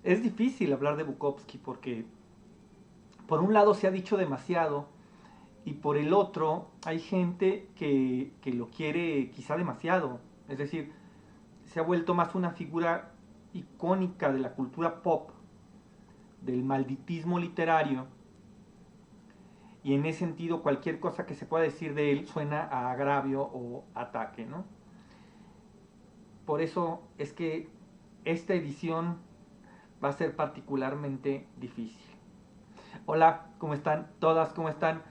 Es difícil hablar de Bukowski porque por un lado se ha dicho demasiado y por el otro hay gente que lo quiere quizá demasiado. Es decir, se ha vuelto más una figura icónica de la cultura pop, del malditismo literario, y en ese sentido cualquier cosa que se pueda decir de él suena a agravio o ataque, ¿no? Por eso es que esta edición va a ser particularmente difícil. Hola, ¿cómo están todas? ¿Cómo están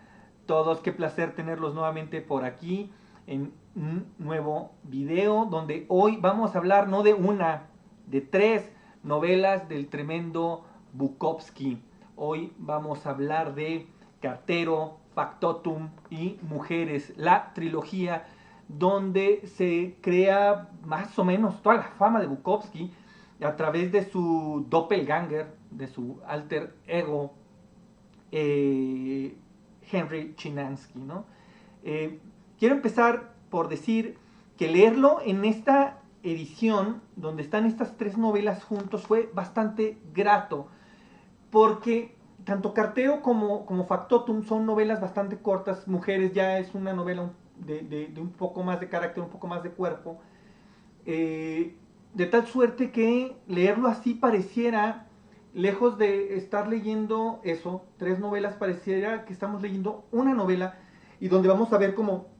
todos? Qué placer tenerlos nuevamente por aquí en un nuevo video donde hoy vamos a hablar no de una, de tres novelas del tremendo Bukowski. Hoy vamos a hablar de Cartero, Factotum y Mujeres, la trilogía donde se crea más o menos toda la fama de Bukowski a través de su doppelganger, de su alter ego eh, Henry Chinansky, ¿no? Eh, Quiero empezar por decir que leerlo en esta edición, donde están estas tres novelas juntos, fue bastante grato, porque tanto Carteo como Factotum son novelas bastante cortas. Mujeres ya es una novela de un poco más de carácter, un poco más de cuerpo, de tal suerte que leerlo así pareciera, lejos de estar leyendo eso, tres novelas, pareciera que estamos leyendo una novela y donde vamos a ver como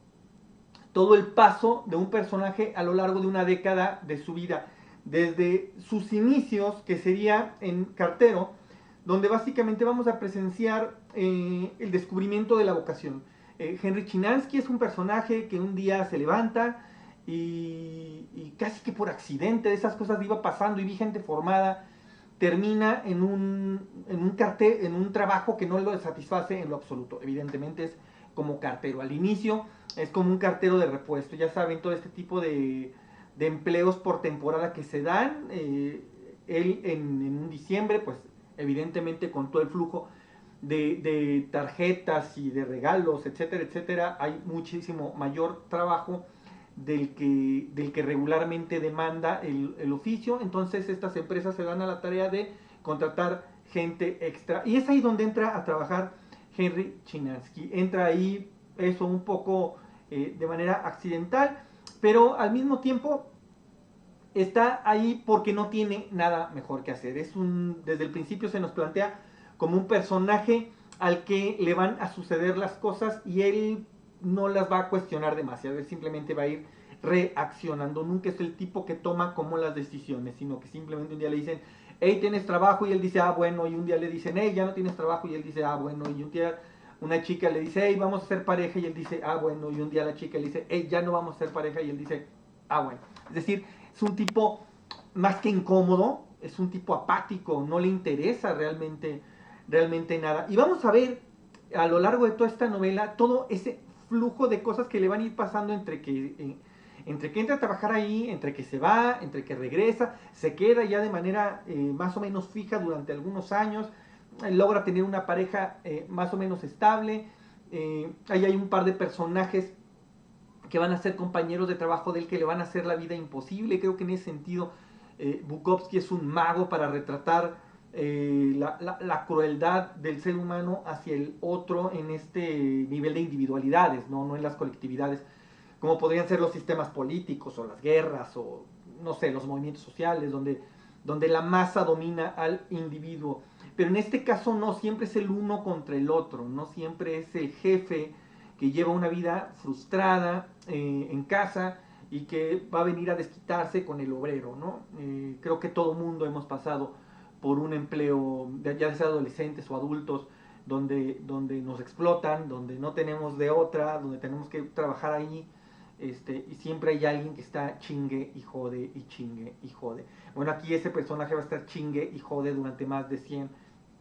todo el paso de un personaje a lo largo de una década de su vida, desde sus inicios, que sería en Cartero, donde básicamente vamos a presenciar el descubrimiento de la vocación. Henry Chinansky es un personaje que un día se levanta y casi que por accidente de esas cosas iba pasando y vi gente formada, termina en un trabajo que no lo satisface en lo absoluto. Evidentemente es como cartero. Al inicio es como un cartero de repuesto. Ya saben, todo este tipo de empleos por temporada que se dan. Él en un diciembre, pues evidentemente con todo el flujo de tarjetas y de regalos, etcétera, etcétera, hay muchísimo mayor trabajo del que regularmente demanda el oficio. Entonces estas empresas se dan a la tarea de contratar gente extra. Y es ahí donde entra a trabajar Henry Chinansky. Entra ahí eso un poco de manera accidental, pero al mismo tiempo está ahí porque no tiene nada mejor que hacer. Desde el principio se nos plantea como un personaje al que le van a suceder las cosas y él no las va a cuestionar demasiado, él simplemente va a ir reaccionando. Nunca es el tipo que toma como las decisiones, sino que simplemente un día le dicen, hey, tienes trabajo, y él dice, ah, bueno, y un día le dicen, hey, ya no tienes trabajo, y él dice, ah, bueno, y un día una chica le dice, hey, vamos a ser pareja, y él dice, ah, bueno, y un día la chica le dice, hey, ya no vamos a ser pareja, y él dice, ah, bueno. Es decir, es un tipo más que incómodo, es un tipo apático, no le interesa realmente nada. Y vamos a ver a lo largo de toda esta novela todo ese flujo de cosas que le van a ir pasando entre que entra a trabajar ahí, entre que se va, entre que regresa, se queda ya de manera más o menos fija durante algunos años, logra tener una pareja más o menos estable. Ahí hay un par de personajes que van a ser compañeros de trabajo de él, que le van a hacer la vida imposible. Creo que en ese sentido Bukowski es un mago para retratar la crueldad del ser humano hacia el otro en este nivel de individualidades, no en las colectividades, como podrían ser los sistemas políticos o las guerras o, no sé, los movimientos sociales, donde la masa domina al individuo. Pero en este caso no, siempre es el uno contra el otro, no siempre es el jefe que lleva una vida frustrada en casa y que va a venir a desquitarse con el obrero, ¿no? Creo que todo mundo hemos pasado por un empleo, ya sea adolescentes o adultos, donde nos explotan, donde no tenemos de otra, donde tenemos que trabajar ahí, y siempre hay alguien que está chingue y jode y chingue y jode. Bueno, aquí ese personaje va a estar chingue y jode durante más de 100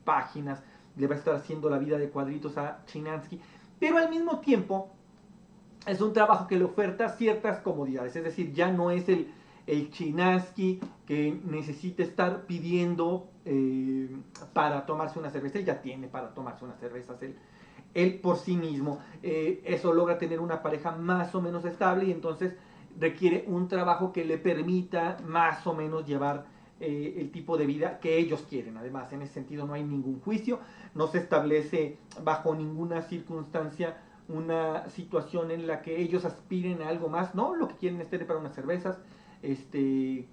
páginas, le va a estar haciendo la vida de cuadritos a Chinansky, pero al mismo tiempo es un trabajo que le oferta ciertas comodidades, es decir, ya no es el Chinansky que necesita estar pidiendo para tomarse una cerveza, él ya tiene para tomarse unas cervezas, él por sí mismo. Eso logra tener una pareja más o menos estable y entonces requiere un trabajo que le permita más o menos llevar el tipo de vida que ellos quieren. Además, en ese sentido no hay ningún juicio, no se establece bajo ninguna circunstancia una situación en la que ellos aspiren a algo más, no, lo que quieren es tener para unas cervezas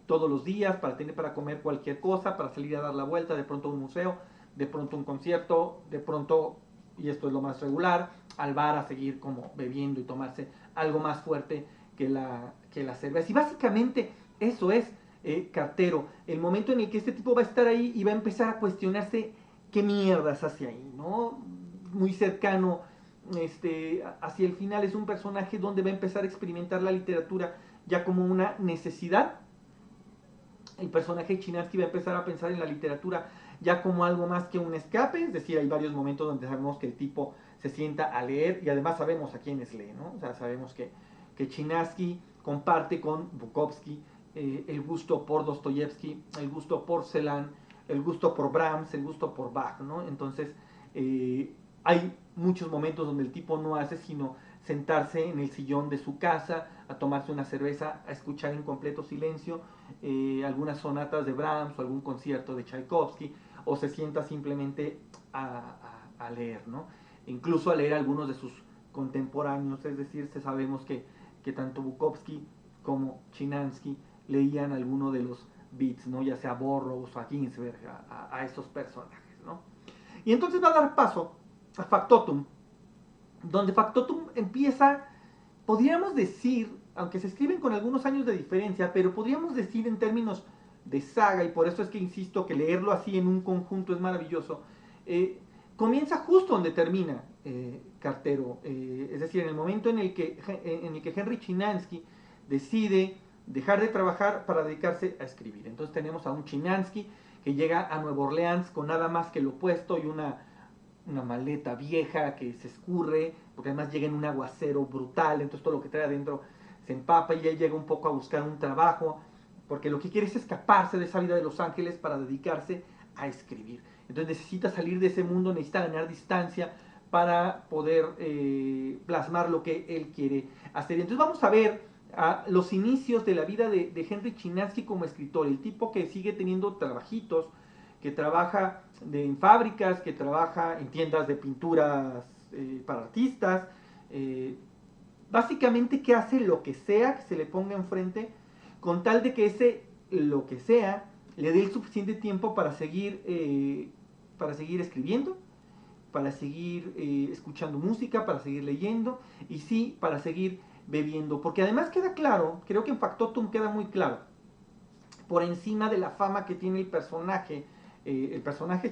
todos los días, para tener para comer cualquier cosa, para salir a dar la vuelta, de pronto a un museo, de pronto a un concierto, de pronto, y esto es lo más regular, al bar a seguir como bebiendo y tomarse algo más fuerte que la cerveza. Y básicamente eso es cartero, el momento en el que este tipo va a estar ahí y va a empezar a cuestionarse qué mierdas hace ahí, ¿no? Muy cercano hacia el final es un personaje donde va a empezar a experimentar la literatura ya como una necesidad. El personaje Chinaski va a empezar a pensar en la literatura ya como algo más que un escape, es decir, hay varios momentos donde sabemos que el tipo se sienta a leer y además sabemos a quiénes lee, ¿no? O sea, sabemos que Chinaski comparte con Bukowski el gusto por Dostoyevsky, el gusto por Celan, el gusto por Brahms, el gusto por Bach, ¿no? Entonces, hay muchos momentos donde el tipo no hace sino sentarse en el sillón de su casa, a tomarse una cerveza, a escuchar en completo silencio algunas sonatas de Brahms o algún concierto de Tchaikovsky, o se sienta simplemente a leer, ¿no? Incluso a leer algunos de sus contemporáneos, es decir, sabemos que tanto Bukowski como Chinaski leían alguno de los beats, ¿no? Ya sea Burroughs o a Ginsberg, a esos personajes, ¿no? Y entonces va a dar paso a Factotum, donde Factotum empieza, podríamos decir, aunque se escriben con algunos años de diferencia, pero podríamos decir en términos de saga, y por eso es que insisto que leerlo así en un conjunto es maravilloso, comienza justo donde termina Cartero, es decir, en el momento en el que Henry Chinansky decide dejar de trabajar para dedicarse a escribir. Entonces tenemos a un Chinansky que llega a Nueva Orleans con nada más que lo opuesto y una maleta vieja que se escurre, porque además llega en un aguacero brutal, entonces todo lo que trae adentro se empapa y él llega un poco a buscar un trabajo, porque lo que quiere es escaparse de esa vida de Los Ángeles para dedicarse a escribir. Entonces necesita salir de ese mundo, necesita ganar distancia para poder plasmar lo que él quiere hacer. Entonces vamos a ver los inicios de la vida de Henry Chinaski como escritor, el tipo que sigue teniendo trabajitos, que trabaja en fábricas, que trabaja en tiendas de pinturas para artistas, básicamente que hace lo que sea que se le ponga enfrente, con tal de que ese lo que sea le dé el suficiente tiempo para seguir escribiendo, para seguir escuchando música, para seguir leyendo y sí, para seguir bebiendo. Porque además queda claro, creo que en Factotum queda muy claro, por encima de la fama que tiene el personaje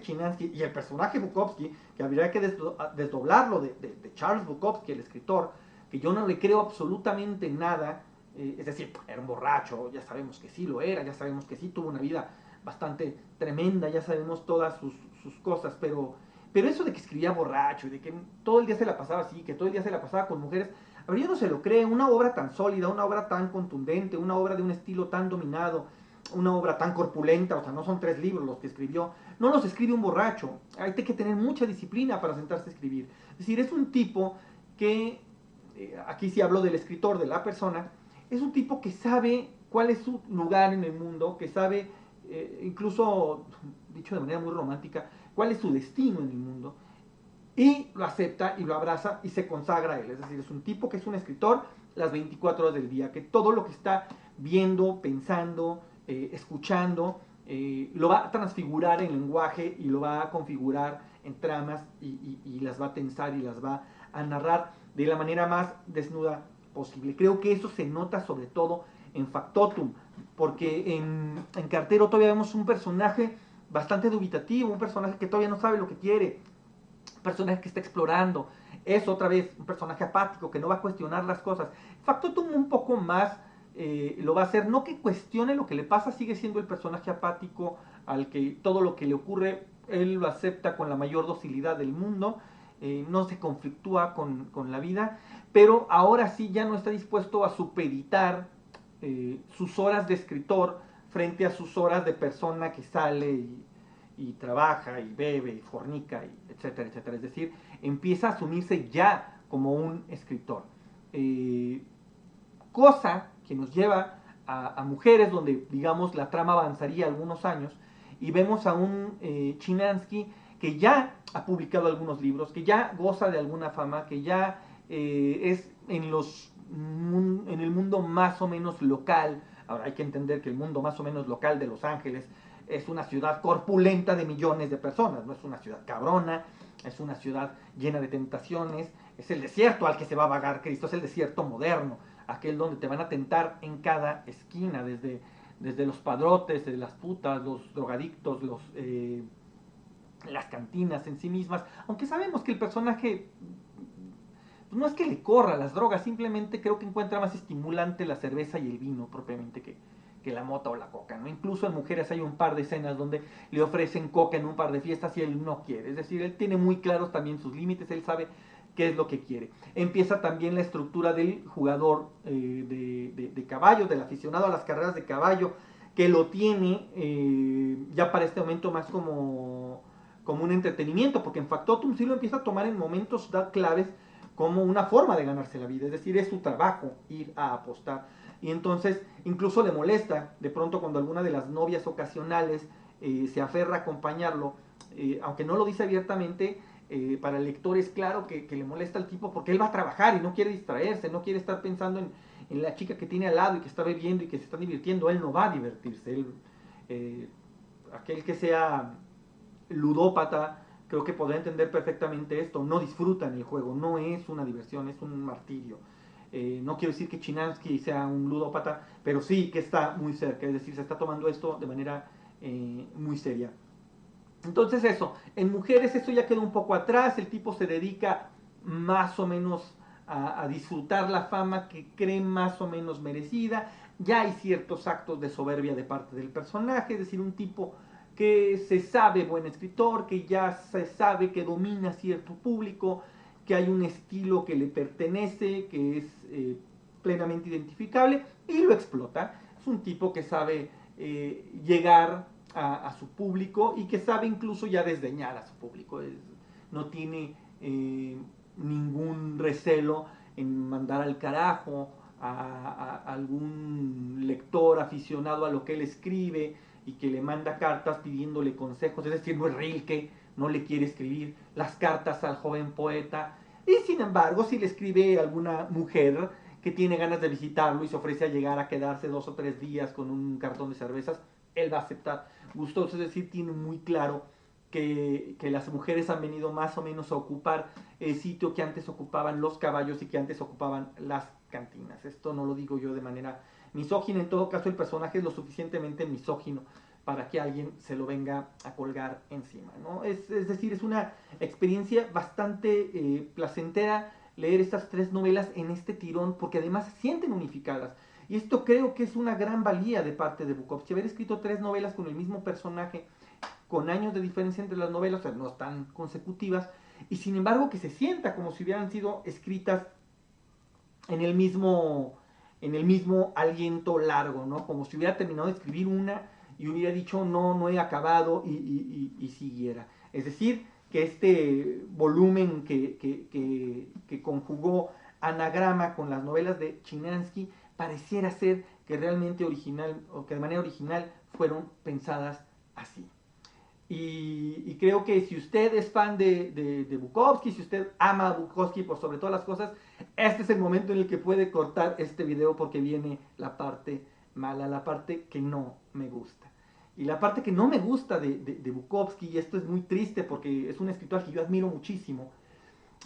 Chinansky y el personaje Bukowski, que habría que desdoblarlo de Charles Bukowski, el escritor, que yo no le creo absolutamente nada, es decir, era un borracho, ya sabemos que sí lo era, ya sabemos que sí tuvo una vida bastante tremenda, ya sabemos todas sus cosas, pero eso de que escribía borracho y de que todo el día se la pasaba así, que todo el día se la pasaba con mujeres, a ver, yo no se lo cree, una obra tan sólida, una obra tan contundente, una obra de un estilo tan dominado, una obra tan corpulenta, o sea, no son 3 libros los que escribió, no los escribe un borracho, hay que tener mucha disciplina para sentarse a escribir. Es decir, es un tipo que, aquí sí hablo del escritor, de la persona, es un tipo que sabe cuál es su lugar en el mundo, que sabe, incluso, dicho de manera muy romántica, cuál es su destino en el mundo, y lo acepta y lo abraza y se consagra a él. Es decir, es un tipo que es un escritor las 24 horas del día, que todo lo que está viendo, pensando, escuchando, lo va a transfigurar en lenguaje y lo va a configurar en tramas y las va a tensar y las va a narrar de la manera más desnuda posible. Creo que eso se nota sobre todo en Factotum, porque en Cartero todavía vemos un personaje bastante dubitativo, un personaje que todavía no sabe lo que quiere, un personaje que está explorando, es otra vez un personaje apático que no va a cuestionar las cosas. Factotum un poco más lo va a hacer, no que cuestione lo que le pasa, sigue siendo el personaje apático al que todo lo que le ocurre él lo acepta con la mayor docilidad del mundo, no se conflictúa con la vida, pero ahora sí ya no está dispuesto a supeditar sus horas de escritor frente a sus horas de persona que sale y trabaja y bebe y fornica, y etcétera, etcétera. Es decir, empieza a asumirse ya como un escritor. Cosa que nos lleva a mujeres, donde, digamos, la trama avanzaría algunos años, y vemos a un Chinansky que ya ha publicado algunos libros, que ya goza de alguna fama, que ya es en el mundo más o menos local. Ahora hay que entender que el mundo más o menos local de Los Ángeles es una ciudad corpulenta de millones de personas, no es una ciudad cabrona, es una ciudad llena de tentaciones, es el desierto al que se va a vagar Cristo, es el desierto moderno, aquel donde te van a tentar en cada esquina, desde los padrotes, de las putas, los drogadictos, las cantinas en sí mismas, aunque sabemos que el personaje no es que le corra las drogas, simplemente creo que encuentra más estimulante la cerveza y el vino propiamente que la mota o la coca, ¿no? Incluso en mujeres hay un par de escenas donde le ofrecen coca en un par de fiestas y él no quiere, es decir, él tiene muy claros también sus límites, él sabe qué es lo que quiere. Empieza también la estructura del jugador de caballo, del aficionado a las carreras de caballo, que lo tiene ya para este momento más como un entretenimiento, porque en Factotum sí lo empieza a tomar en momentos claves como una forma de ganarse la vida, es decir, es su trabajo ir a apostar. Y entonces incluso le molesta de pronto cuando alguna de las novias ocasionales se aferra a acompañarlo, aunque no lo dice abiertamente, para el lector es claro que le molesta al tipo porque él va a trabajar y no quiere distraerse, no quiere estar pensando en la chica que tiene al lado y que está bebiendo y que se está divirtiendo, él no va a divertirse, aquel que sea ludópata creo que podrá entender perfectamente esto, no disfrutan el juego, no es una diversión, es un martirio. No quiero decir que Chinansky sea un ludópata, pero sí que está muy cerca, es decir, se está tomando esto de manera muy seria. Entonces eso, en mujeres eso ya quedó un poco atrás, el tipo se dedica más o menos a disfrutar la fama que cree más o menos merecida, ya hay ciertos actos de soberbia de parte del personaje, es decir, un tipo que se sabe buen escritor, que ya se sabe que domina cierto público, que hay un estilo que le pertenece, que es plenamente identificable y lo explota. Es un tipo que sabe llegar a su público y que sabe incluso ya desdeñar a su público. No tiene ningún recelo en mandar al carajo a algún lector aficionado a lo que él escribe y que le manda cartas pidiéndole consejos, es decir, no es Rilke, no le quiere escribir las cartas al joven poeta, y sin embargo, si le escribe a alguna mujer que tiene ganas de visitarlo y se ofrece a llegar a quedarse 2 o 3 días con un cartón de cervezas, él va a aceptar gustoso, es decir, tiene muy claro que las mujeres han venido más o menos a ocupar el sitio que antes ocupaban los caballos y que antes ocupaban las cantinas. Esto no lo digo yo de manera misógina, en todo caso el personaje es lo suficientemente misógino para que alguien se lo venga a colgar encima, ¿no? Es decir, es una experiencia bastante placentera leer estas 3 novelas en este tirón, porque además se sienten unificadas. Y esto creo que es una gran valía de parte de Bukowski, haber escrito 3 novelas con el mismo personaje, con años de diferencia entre las novelas, o sea, no están consecutivas, y sin embargo que se sienta como si hubieran sido escritas en el mismo, aliento largo, ¿no? Como si hubiera terminado de escribir una y hubiera dicho no, no he acabado y siguiera. Es decir, que este volumen que conjugó Anagrama con las novelas de Chinansky pareciera ser que realmente original, o que de manera original fueron pensadas así. Y creo que si usted es fan de Bukowski, si usted ama a Bukowski por sobre todas las cosas, este es el momento en el que puede cortar este video porque viene la parte mala, la parte que no me gusta. Y la parte que no me gusta de Bukowski, y esto es muy triste porque es un escritor al que yo admiro muchísimo,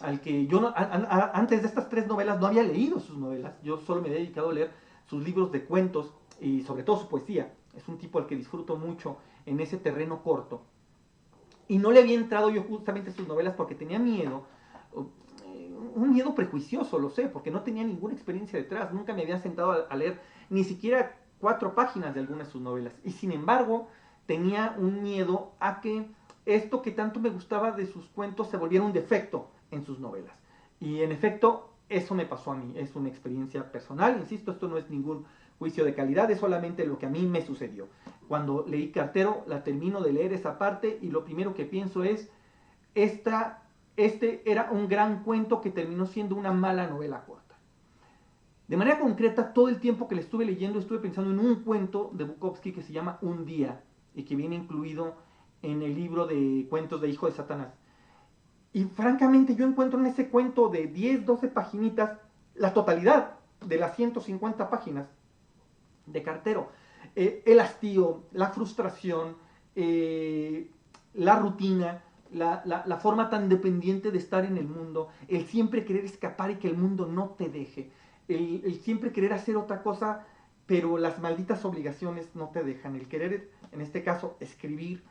al que yo no, antes de estas 3 novelas no había leído sus novelas, yo solo me he dedicado a leer sus libros de cuentos y sobre todo su poesía. Es un tipo al que disfruto mucho en ese terreno corto. Y no le había entrado yo justamente a sus novelas porque tenía miedo, un miedo prejuicioso, lo sé, porque no tenía ninguna experiencia detrás, nunca me había sentado a leer ni siquiera 4 páginas de alguna de sus novelas. Y sin embargo, tenía un miedo a que esto que tanto me gustaba de sus cuentos se volviera un defecto en sus novelas. Y en efecto, eso me pasó a mí, es una experiencia personal, insisto, esto no es ningún juicio de calidad, es solamente lo que a mí me sucedió. Cuando leí Cartero, la termino de leer esa parte y lo primero que pienso es, este era un gran cuento que terminó siendo una mala novela corta. De manera concreta, todo el tiempo que le estuve leyendo, estuve pensando en un cuento de Bukowski que se llama Un día y que viene incluido en el libro de cuentos de Hijo de Satanás. Y francamente yo encuentro en ese cuento de 10, 12 paginitas la totalidad de las 150 páginas de Cartero. El hastío, la frustración, la rutina, la forma tan dependiente de estar en el mundo, el siempre querer escapar y que el mundo no te deje, el siempre querer hacer otra cosa, pero las malditas obligaciones no te dejan, el querer, en este caso, escribir,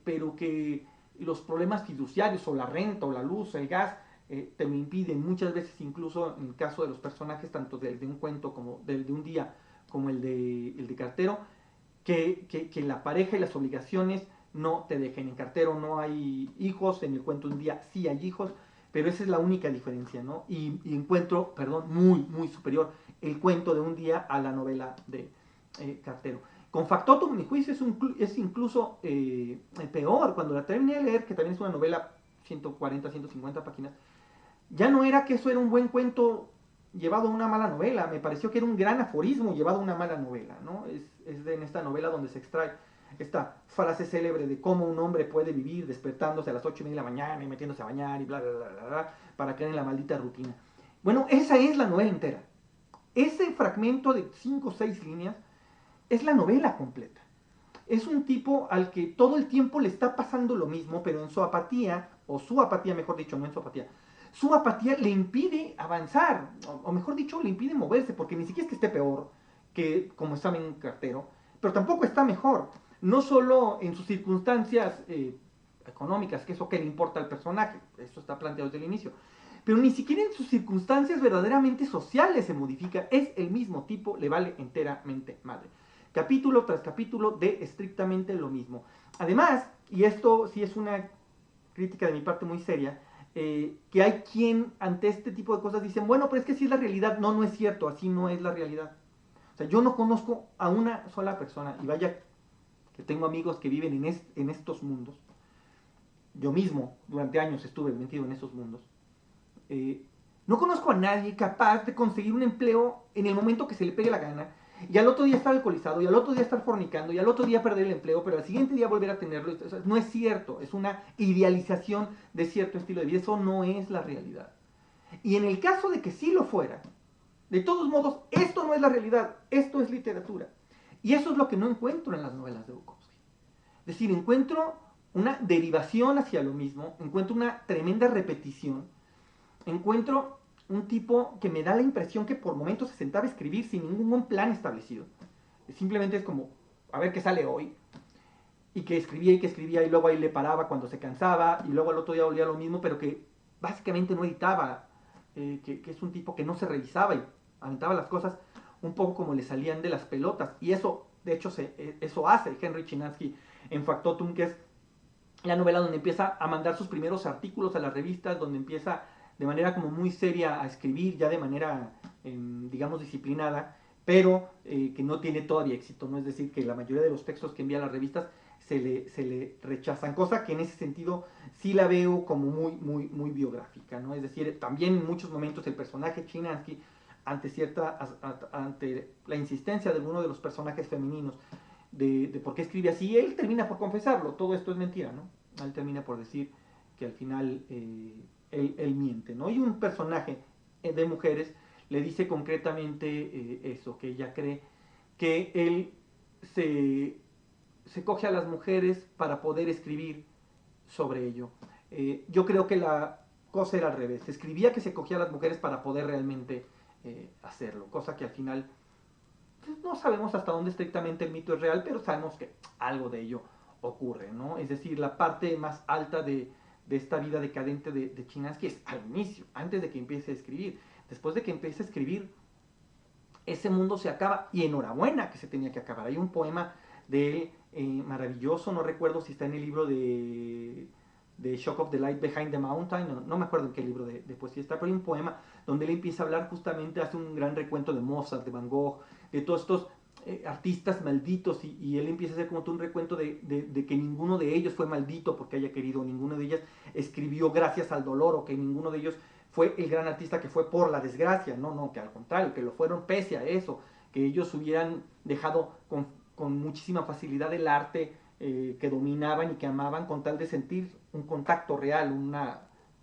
pero que los problemas fiduciarios o la renta o la luz, el gas, te lo impiden, muchas veces incluso en el caso de los personajes, tanto del de un cuento como del de un día, como el de Cartero, que la pareja y las obligaciones no te dejen. En Cartero no hay hijos, en el cuento un día sí hay hijos, pero esa es la única diferencia, ¿no? Y encuentro, perdón, muy, muy superior el cuento de un día a la novela de Cartero. Con Factotum, mi juicio, es incluso peor. Cuando la terminé de leer, que también es una novela 140, 150 páginas, ya no era que eso era un buen cuento llevado a una mala novela, me pareció que era un gran aforismo llevado a una mala novela, ¿no? En esta novela donde se extrae esta frase célebre de cómo un hombre puede vivir despertándose a las 8:30 de la mañana y metiéndose a bañar y bla, bla, bla, bla, bla, para caer en la maldita rutina. Bueno, esa es la novela entera. Ese fragmento de 5 o 6 líneas es la novela completa. Es un tipo al que todo el tiempo le está pasando lo mismo, pero en su apatía, o su apatía, mejor dicho, no en su apatía le impide avanzar, o mejor dicho, le impide moverse, porque ni siquiera es que esté peor que como estaba en Cartero, pero tampoco está mejor. No solo en sus circunstancias económicas, que eso que le importa al personaje, eso está planteado desde el inicio, pero ni siquiera en sus circunstancias verdaderamente sociales se modifica, es el mismo tipo, le vale enteramente madre. Capítulo tras capítulo de estrictamente lo mismo. Además, y esto sí es una crítica de mi parte muy seria, que hay quien ante este tipo de cosas dicen, bueno, pero es que así es la realidad. No, no es cierto, así no es la realidad. O sea, yo no conozco a una sola persona, y vaya que tengo amigos que viven en estos mundos. Yo mismo, durante años, estuve metido en esos mundos. Eh, no conozco a nadie capaz de conseguir un empleo en el momento que se le pegue la gana, y al otro día estar alcoholizado, y al otro día estar fornicando, y al otro día perder el empleo, pero al siguiente día volver a tenerlo. O sea, no es cierto, es una idealización de cierto estilo de vida, eso no es la realidad. Y en el caso de que sí lo fuera, de todos modos, esto no es la realidad, esto es literatura. Y eso es lo que no encuentro en las novelas de Bukowski. Es decir, encuentro una derivación hacia lo mismo, encuentro una tremenda repetición, encuentro un tipo que me da la impresión que por momentos se sentaba a escribir sin ningún plan establecido. Simplemente es como, a ver qué sale hoy. Y que escribía y luego ahí le paraba cuando se cansaba y luego al otro día volvía lo mismo, pero que básicamente no editaba, que es un tipo que no se revisaba y aventaba las cosas un poco como le salían de las pelotas. Y eso, de hecho, eso hace Henry Chinaski en Factotum, que es la novela donde empieza a mandar sus primeros artículos a las revistas, donde empieza de manera como muy seria a escribir, ya de manera, digamos, disciplinada, pero que no tiene todavía éxito, ¿no? Es decir, que la mayoría de los textos que envía a las revistas se le rechazan, cosa que en ese sentido sí la veo como muy, muy, muy biográfica, ¿no? Es decir, también en muchos momentos el personaje Chinaski, ante la insistencia de alguno de los personajes femeninos de por qué escribe así, él termina por confesarlo, todo esto es mentira, ¿no? Él termina por decir que al final él miente, ¿no? Y un personaje de mujeres le dice concretamente eso, que ella cree que él se coge a las mujeres para poder escribir sobre ello. Yo creo que la cosa era al revés, escribía que se cogía a las mujeres para poder realmente hacerlo, cosa que al final no sabemos hasta dónde estrictamente el mito es real, pero sabemos que algo de ello ocurre, ¿no? Es decir, la parte más alta de esta vida decadente de Chinaski es al inicio, antes de que empiece a escribir. Después de que empiece a escribir, ese mundo se acaba, y enhorabuena que se tenía que acabar. Hay un poema de él maravilloso, no recuerdo si está en el libro de Shock of the Light Behind the Mountain, no me acuerdo en qué libro de poesía está, pero hay un poema donde él empieza a hablar justamente, hace un gran recuento de Mozart, de Van Gogh, de todos estos artistas malditos, y él empieza a hacer como todo un recuento de que ninguno de ellos fue maldito porque haya querido, ninguno de ellos escribió gracias al dolor, o que ninguno de ellos fue el gran artista que fue por la desgracia, no, que al contrario, que lo fueron pese a eso, que ellos hubieran dejado con muchísima facilidad el arte que dominaban y que amaban con tal de sentir un contacto real,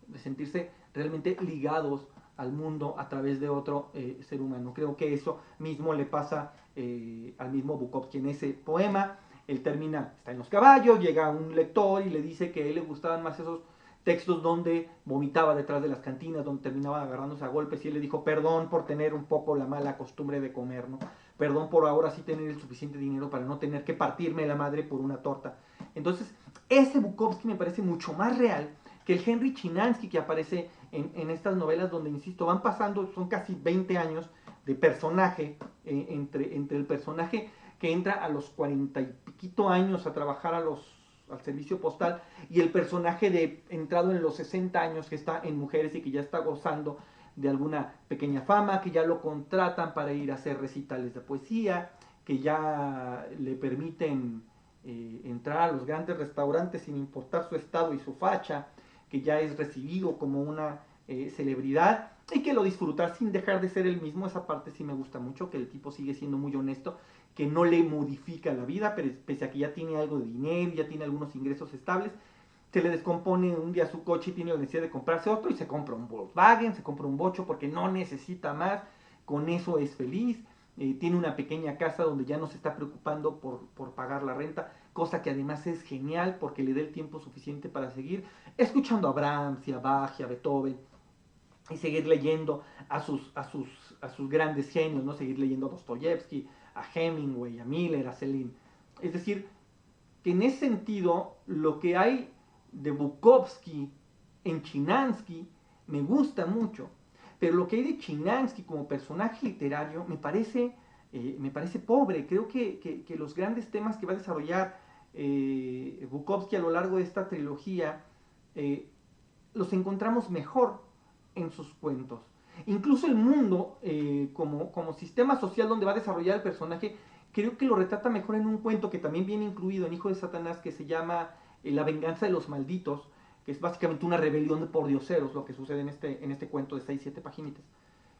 de sentirse realmente ligados al mundo a través de otro ser humano. Creo que eso mismo le pasa al mismo Bukowski en ese poema. Él termina, está en los caballos, llega un lector y le dice que a él le gustaban más esos textos donde vomitaba detrás de las cantinas, donde terminaba agarrándose a golpes, y él le dijo, perdón por tener un poco la mala costumbre de comer, ¿no? Perdón por ahora sí tener el suficiente dinero para no tener que partirme la madre por una torta. Entonces, ese Bukowski me parece mucho más real que el Henry Chinansky que aparece en estas novelas donde, insisto, van pasando, son casi 20 años de personaje, entre el personaje que entra a los 40 y piquito años a trabajar al servicio postal y el personaje de entrado en los 60 años que está en Mujeres y que ya está gozando de alguna pequeña fama, que ya lo contratan para ir a hacer recitales de poesía, que ya le permiten entrar a los grandes restaurantes sin importar su estado y su facha, que ya es recibido como una celebridad y que lo disfruta sin dejar de ser el mismo. Esa parte sí me gusta mucho, que el tipo sigue siendo muy honesto, que no le modifica la vida, pero pese a que ya tiene algo de dinero, ya tiene algunos ingresos estables, se le descompone un día su coche y tiene la necesidad de comprarse otro y se compra un Volkswagen, se compra un bocho porque no necesita más, con eso es feliz, tiene una pequeña casa donde ya no se está preocupando por pagar la renta, cosa que además es genial porque le da el tiempo suficiente para seguir escuchando a Brahms y a Bach y a Beethoven y seguir leyendo a sus grandes genios, ¿no? Seguir leyendo a Dostoyevsky, a Hemingway, a Miller, a Celine. Es decir, que en ese sentido lo que hay de Bukowski en Chinansky me gusta mucho, pero lo que hay de Chinansky como personaje literario me parece pobre. Creo que los grandes temas que va a desarrollar Bukowski a lo largo de esta trilogía los encontramos mejor en sus cuentos. Incluso el mundo como sistema social donde va a desarrollar el personaje, creo que lo retrata mejor en un cuento que también viene incluido en Hijo de Satanás, que se llama La venganza de los malditos, que es básicamente una rebelión de pordioseros, lo que sucede en este cuento de 6-7 paginitas.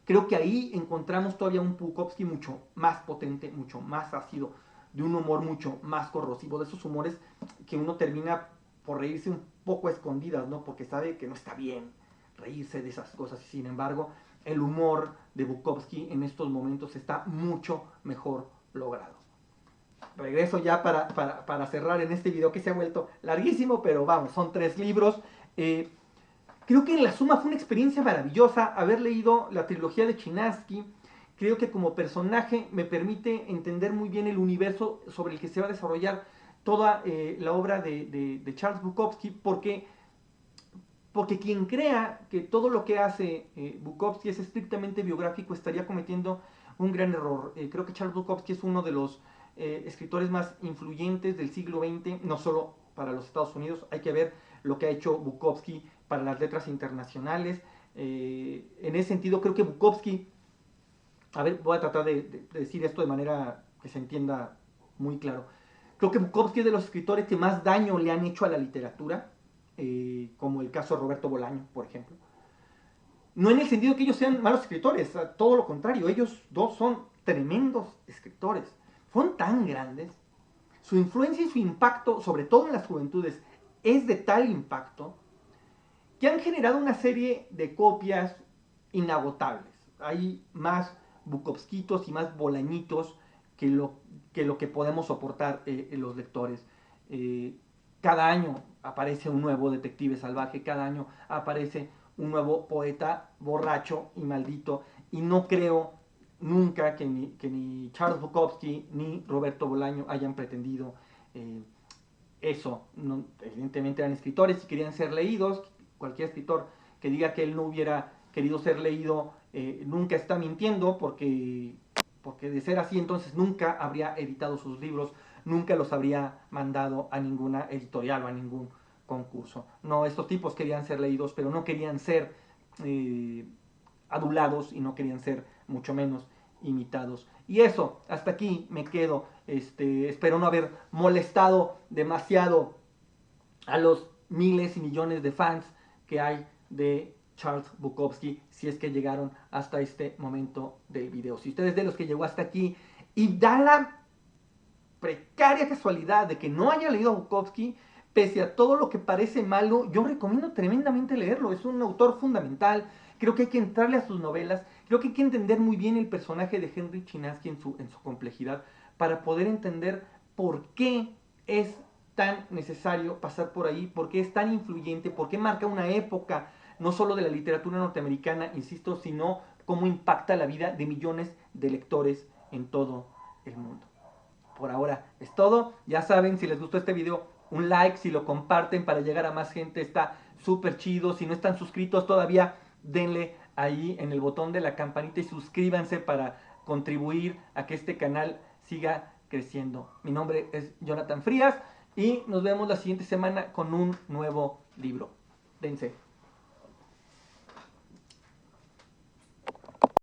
Creo que ahí encontramos todavía un Bukowski mucho más potente, mucho más ácido, de un humor mucho más corrosivo, de esos humores que uno termina por reírse un poco a escondidas, ¿no? Porque sabe que no está bien reírse de esas cosas, y sin embargo el humor de Bukowski en estos momentos está mucho mejor logrado. Regreso ya para cerrar en este video que se ha vuelto larguísimo, pero vamos, son 3 libros. Creo que en la suma fue una experiencia maravillosa haber leído la trilogía de Chinansky. Creo que como personaje me permite entender muy bien el universo sobre el que se va a desarrollar toda la obra de Charles Bukowski, porque quien crea que todo lo que hace Bukowski es estrictamente biográfico estaría cometiendo un gran error. Creo que Charles Bukowski es uno de los escritores más influyentes del siglo XX, no solo para los Estados Unidos. Hay que ver lo que ha hecho Bukowski para las letras internacionales. En ese sentido, creo que Bukowski, a ver, voy a tratar de decir esto de manera que se entienda muy claro. Creo que Bukowski es de los escritores que más daño le han hecho a la literatura, como el caso de Roberto Bolaño, por ejemplo. No en el sentido que ellos sean malos escritores, todo lo contrario, ellos dos son tremendos escritores. Fueron tan grandes, su influencia y su impacto, sobre todo en las juventudes, es de tal impacto que han generado una serie de copias inagotables. Hay más Bukowskitos y más Bolañitos que lo que podemos soportar los lectores. Cada año aparece un nuevo detective salvaje, cada año aparece un nuevo poeta borracho y maldito, y no creo nunca que ni Charles Bukowski ni Roberto Bolaño hayan pretendido eso. No, evidentemente eran escritores y querían ser leídos. Cualquier escritor que diga que él no hubiera querido ser leído nunca está mintiendo, porque de ser así entonces nunca habría editado sus libros, nunca los habría mandado a ninguna editorial o a ningún concurso. No, estos tipos querían ser leídos, pero no querían ser adulados y no querían ser mucho menos imitados. Y eso, hasta aquí me quedo. Espero no haber molestado demasiado a los miles y millones de fans que hay de Charles Bukowski, si es que llegaron hasta este momento del video. Si ustedes de los que llegó hasta aquí y da la precaria casualidad de que no haya leído a Bukowski, pese a todo lo que parece malo, yo recomiendo tremendamente leerlo. Es un autor fundamental. Creo que hay que entrarle a sus novelas. Creo que hay que entender muy bien el personaje de Henry Chinaski en su complejidad para poder entender por qué es tan necesario pasar por ahí, por qué es tan influyente, por qué marca una época, no solo de la literatura norteamericana, insisto, sino cómo impacta la vida de millones de lectores en todo el mundo. Por ahora es todo. Ya saben, si les gustó este video, un like, si lo comparten para llegar a más gente, está súper chido. Si no están suscritos todavía, denle ahí en el botón de la campanita y suscríbanse para contribuir a que este canal siga creciendo. Mi nombre es Jonathan Frías y nos vemos la siguiente semana con un nuevo libro. Dense.